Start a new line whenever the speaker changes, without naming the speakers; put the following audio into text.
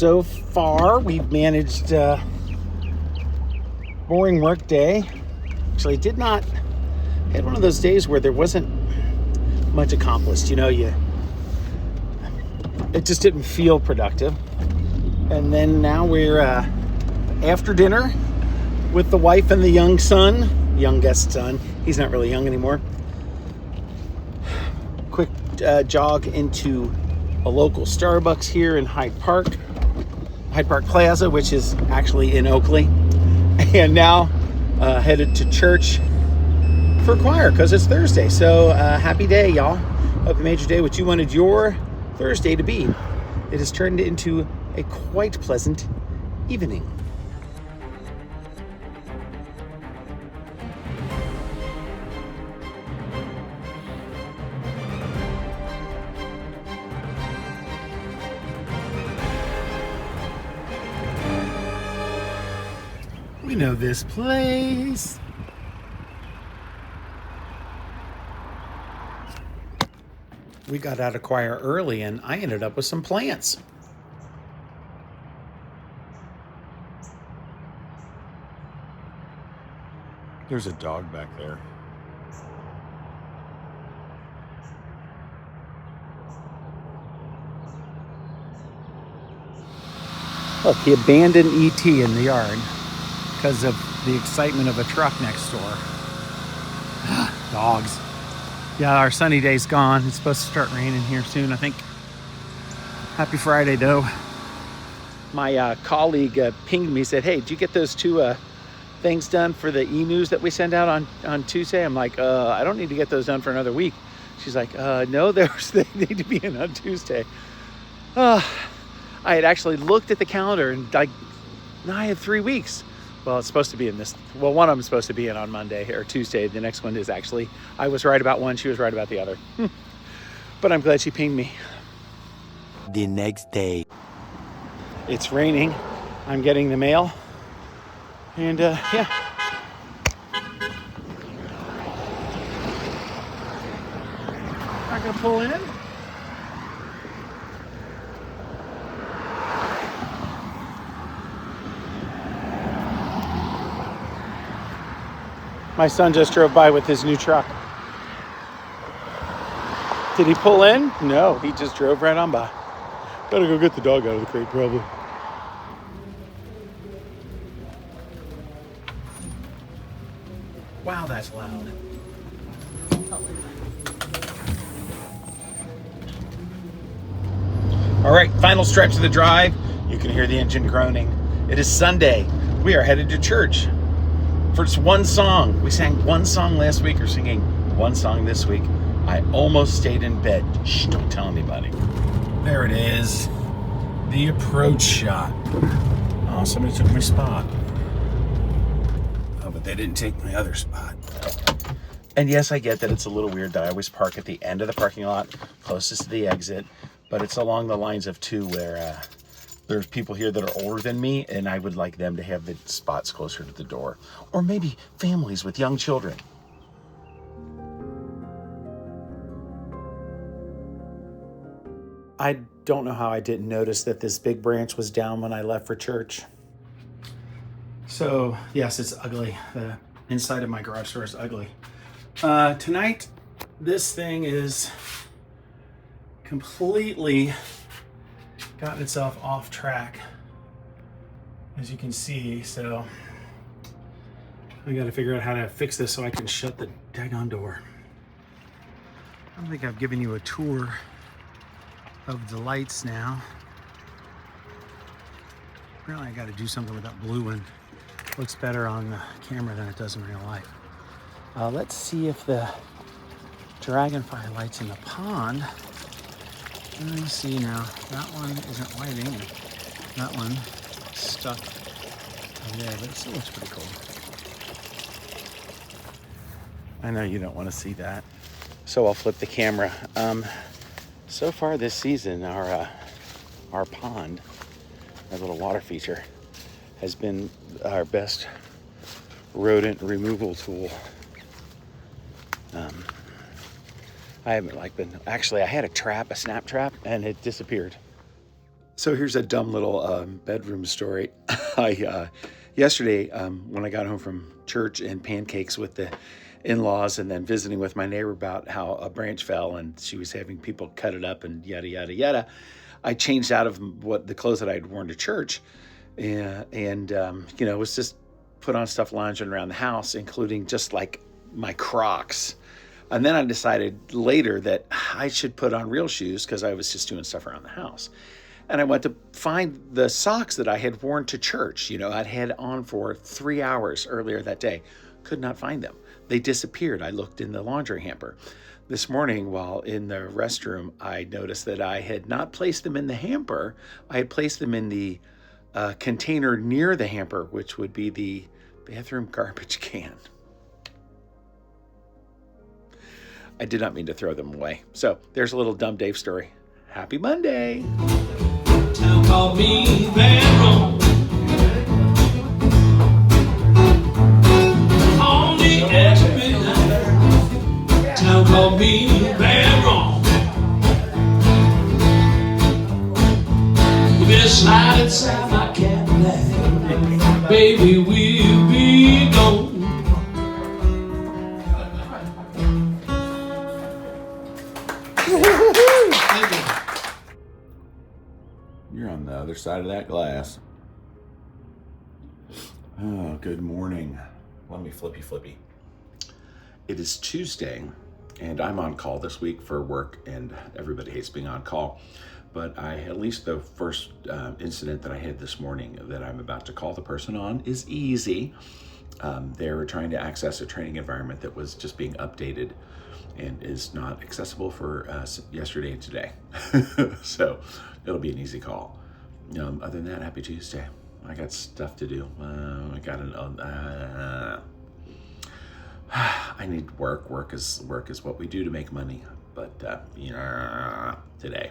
So far, we've managed boring work day. Actually, had one of those days where there wasn't much accomplished. It just didn't feel productive. And then now we're after dinner with the wife and the youngest son. He's not really young anymore. Quick jog into a local Starbucks here in Hyde Park Plaza, which is actually in Oakley. And now headed to church for choir because it's Thursday. So happy day, y'all. Hope you made your day what you wanted your Thursday to be. It has turned into a quite pleasant evening. We know this place. We got out of choir early and I ended up with some plants. There's a dog back there. Look, he abandoned ET in the yard because of the excitement of a truck next door. Dogs. Yeah, our sunny day's gone. It's supposed to start raining here soon, I think. Happy Friday, though. My colleague pinged me, said, hey, did you get those two things done for the e-news that we send out on Tuesday? I'm like, I don't need to get those done for another week. She's like, no, they need to be in on Tuesday. I had actually looked at the calendar and I had 3 weeks. Well, it's supposed to be in this. Well, one of them is supposed to be in on Monday or Tuesday. The next one is actually, I was right about one. She was right about the other. But I'm glad she pinged me.
The next day.
It's raining. I'm getting the mail. And yeah. Not gonna pull in. My son just drove by with his new truck. Did he pull in? No, he just drove right on by. Gotta go get the dog out of the crate, probably. Wow, that's loud. All right, final stretch of the drive. You can hear the engine groaning. It is Sunday. We are headed to church. For just one song. We sang one song last week. We're singing one song this week. I almost stayed in bed. Shh, don't tell anybody. There it is. The approach shot. Oh, somebody took my spot. Oh, but they didn't take my other spot. And yes, I get that it's a little weird that I always park at the end of the parking lot, closest to the exit. But it's along the lines of two where there's people here that are older than me, and I would like them to have the spots closer to the door. Or maybe families with young children. I don't know how I didn't notice that this big branch was down when I left for church. So, yes, it's ugly. The inside of my garage door is ugly. Tonight, this thing is completely gotten itself off track, as you can see. So I got to figure out how to fix this so I can shut the daggone door. I don't think I've given you a tour of the lights now. Really, I got to do something with that blue one. Looks better on the camera than it does in real life. Let's see if the dragonfly lights in the pond. Let me see now. That one isn't lighting. And that one stuck there, but it still looks pretty cool. I know you don't want to see that, so I'll flip the camera. So far this season, our pond, our little water feature, has been our best rodent removal tool. I haven't been, actually I had a snap trap, and it disappeared. So here's a dumb little bedroom story. Yesterday, when I got home from church and pancakes with the in-laws and then visiting with my neighbor about how a branch fell and she was having people cut it up and yada, yada, yada, I changed out of what the clothes that I'd worn to church and was just put on stuff lounging around the house, including just like my Crocs. And then I decided later that I should put on real shoes because I was just doing stuff around the house. And I went to find the socks that I had worn to church. I'd had on for 3 hours earlier that day. Could not find them. They disappeared. I looked in the laundry hamper. This morning, while in the restroom, I noticed that I had not placed them in the hamper. I had placed them in the container near the hamper, which would be the bathroom garbage can. I did not mean to throw them away. So there's a little dumb Dave story. Happy Monday.
Town called me Van Rome. On the edge of midnight. Town called me Van Rome. We've been sliding inside my Cadillac. Baby, we'll be gone.
You're on the other side of that glass. Oh, good morning. Let me flippy. It is Tuesday, and I'm on call this week for work, and everybody hates being on call. But at least the first incident that I had this morning that I'm about to call the person on is easy. They were trying to access a training environment that was just being updated and is not accessible for yesterday and today. So it'll be an easy call. Other than that, happy Tuesday. I got stuff to do. I need work. Work is what we do to make money. But today.